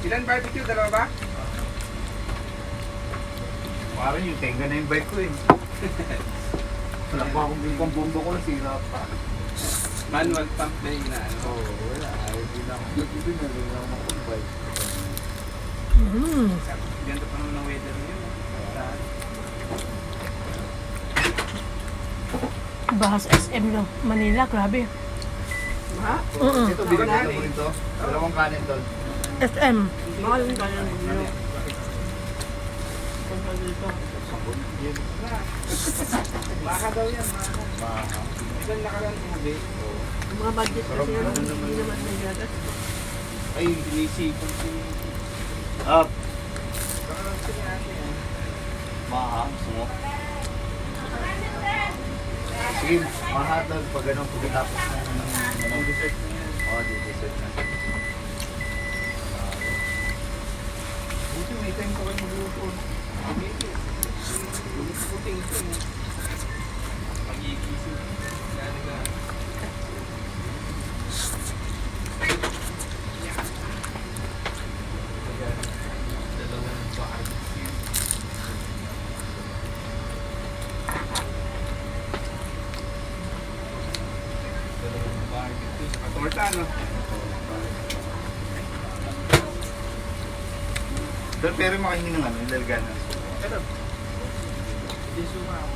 Ilan barbecue? Dalawa ba? Parang yung tenga na yung bike ko eh. Wala pa akong bigong bomba ko, nasira pa. Manual pump na yung inaano. Oo, wala. Ayaw din ako. Hindi na rin ako makapag-bike. Ganda pa naman ng weather ngayon. Bahas SM no, Manila, grabe. Ha? Ito, binigyan mo rin to. Dalawang kanin doon. SM. Mahal yung kanya ng bumilo. Punta dito. Baka daw yan, baka. Baka. Ilan nakaraan ubi? Yung mga budget kasi yun, hindi naman nagyagas. Ay, Sinisipon si... up. Baka si ate yan. Baka, gusto mo? Sige, mahatag pag ganun pagkatapos ng dessert na yan. Oo, dessert na. Buti may time ko kayo magluto. Puting ito mo. Pag-iigising. Gano'n ka. Dalawang barbecue. Dalawang barbecue. Saka torta, no? Pero makahingi ng ano, ilalgan ng suko. Pero, hindi suma ako.